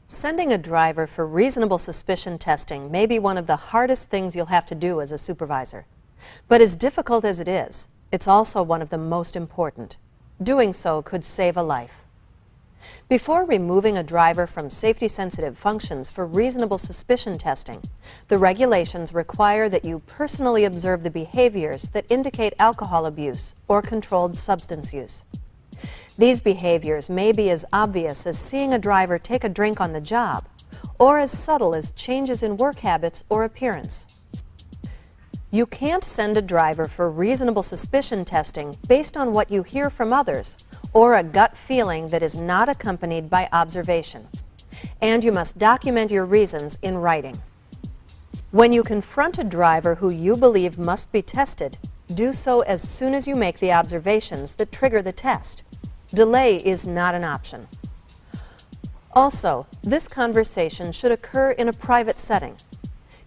Sending a driver for reasonable suspicion testing may be one of the hardest things you'll have to do as a supervisor. But as difficult as it is, it's also one of the most important. Doing so could save a life. Before removing a driver from safety-sensitive functions for reasonable suspicion testing, the regulations require that you personally observe the behaviors that indicate alcohol abuse or controlled substance use. These behaviors may be as obvious as seeing a driver take a drink on the job, or as subtle as changes in work habits or appearance. You can't send a driver for reasonable suspicion testing based on what you hear from others or a gut feeling that is not accompanied by observation. And you must document your reasons in writing. When you confront a driver who you believe must be tested, do so as soon as you make the observations that trigger the test. Delay is not an option. Also, this conversation should occur in a private setting.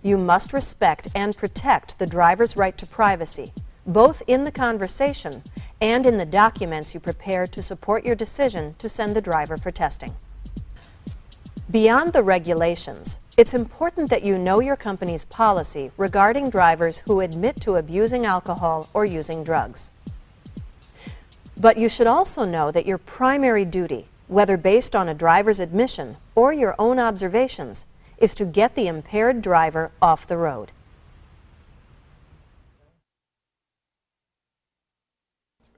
You must respect and protect the driver's right to privacy, both in the conversation and in the documents you prepare to support your decision to send the driver for testing. Beyond the regulations, it's important that you know your company's policy regarding drivers who admit to abusing alcohol or using drugs. But you should also know that your primary duty, whether based on a driver's admission or your own observations, is to get the impaired driver off the road.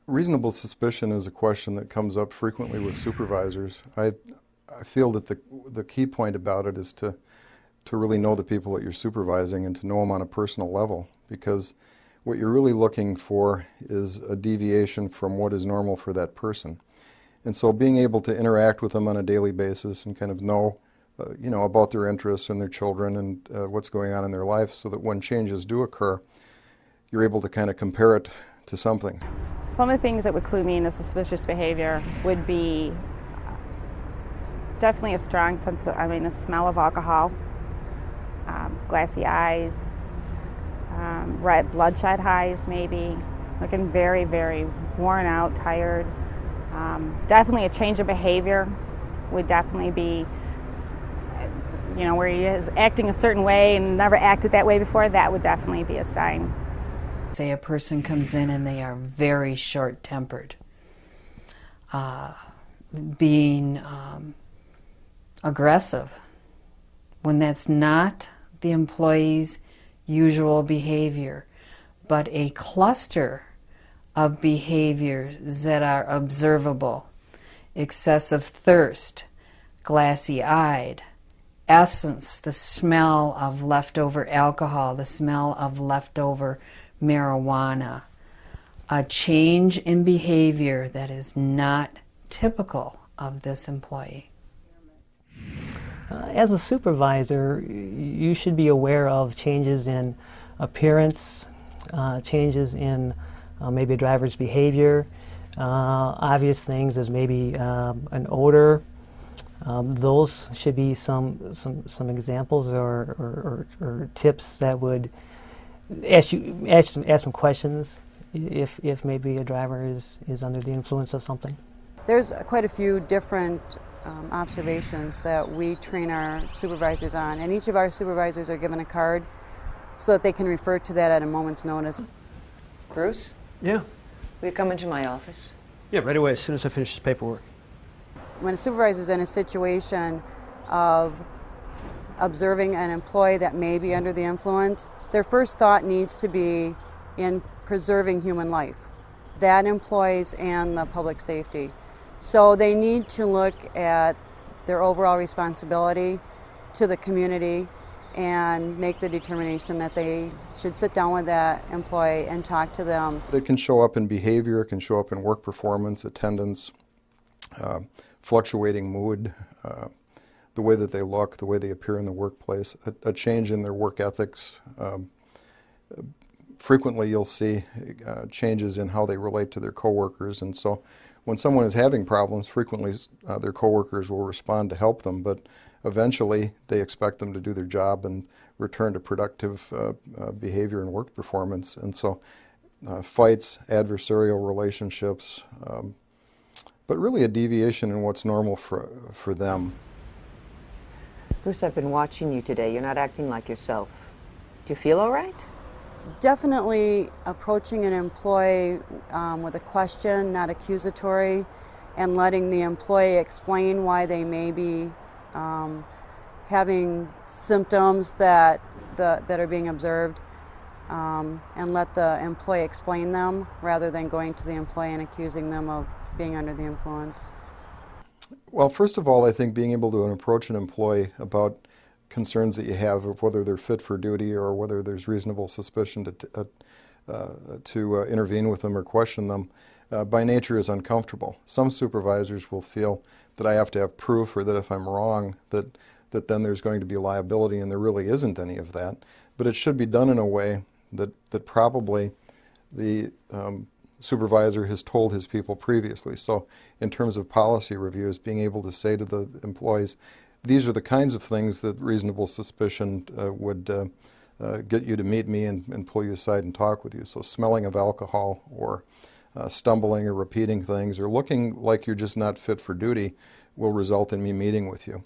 Reasonable suspicion is a question that comes up frequently with supervisors. I feel that the key point about it is to really know the people that you're supervising and to know them on a personal level, because what you're really looking for is a deviation from what is normal for that person. And so being able to interact with them on a daily basis and kind of know about their interests and their children and what's going on in their life, so that when changes do occur, you're able to kind of compare it to something. Some of the things that would clue me into suspicious behavior would be definitely a strong sense of, a smell of alcohol, glassy eyes, red bloodshot eyes maybe, looking very, very worn out, tired. Definitely a change of behavior would definitely be, where he is acting a certain way and never acted that way before. That would definitely be a sign. Say a person comes in and they are very short-tempered, being aggressive, when that's not the employee's usual behavior, but a cluster of behaviors that are observable: excessive thirst, glassy-eyed, essence, the smell of leftover alcohol, the smell of leftover marijuana, a change in behavior that is not typical of this employee. As a supervisor, you should be aware of changes in appearance, changes in maybe a driver's behavior, obvious things as maybe an odor. Those should be some examples or tips that would ask some questions if maybe a driver is under the influence of something. There's quite a few different observations that we train our supervisors on, and each of our supervisors are given a card so that they can refer to that at a moment's notice. Bruce? Yeah? Will you come into my office? Yeah, right away, as soon as I finish this paperwork. When a supervisor is in a situation of observing an employee that may be under the influence, their first thought needs to be in preserving human life, that employees and the public safety. So they need to look at their overall responsibility to the community and make the determination that they should sit down with that employee and talk to them. It can show up in behavior, it can show up in work performance, attendance, fluctuating mood, the way that they look, the way they appear in the workplace, a change in their work ethics. Frequently you'll see changes in how they relate to their coworkers, and so when someone is having problems, frequently their coworkers will respond to help them, but eventually they expect them to do their job and return to productive behavior and work performance. And so fights, adversarial relationships, but really a deviation in what's normal for them. Bruce, I've been watching you today. You're not acting like yourself. Do you feel all right? Definitely approaching an employee with a question, not accusatory, and letting the employee explain why they may be having symptoms that are being observed, and let the employee explain them rather than going to the employee and accusing them of being under the influence. Well, first of all, I think being able to approach an employee about concerns that you have of whether they're fit for duty or whether there's reasonable suspicion to intervene with them or question them, by nature is uncomfortable. Some supervisors will feel that I have to have proof, or that if I'm wrong, that then there's going to be liability, and there really isn't any of that. But it should be done in a way that probably the supervisor has told his people previously. So in terms of policy reviews, being able to say to the employees, these are the kinds of things that reasonable suspicion would get you to meet me and pull you aside and talk with you. So smelling of alcohol, or stumbling or repeating things, or looking like you're just not fit for duty will result in me meeting with you.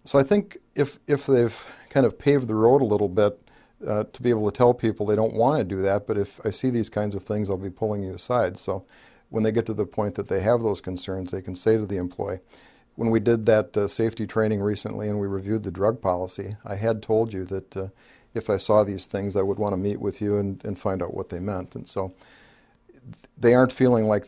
So I think if they've kind of paved the road a little bit to be able to tell people they don't want to do that, but if I see these kinds of things, I'll be pulling you aside. So when they get to the point that they have those concerns, they can say to the employee. When we did that safety training recently and we reviewed the drug policy, I had told you that if I saw these things, I would want to meet with you and find out what they meant. And so they aren't feeling like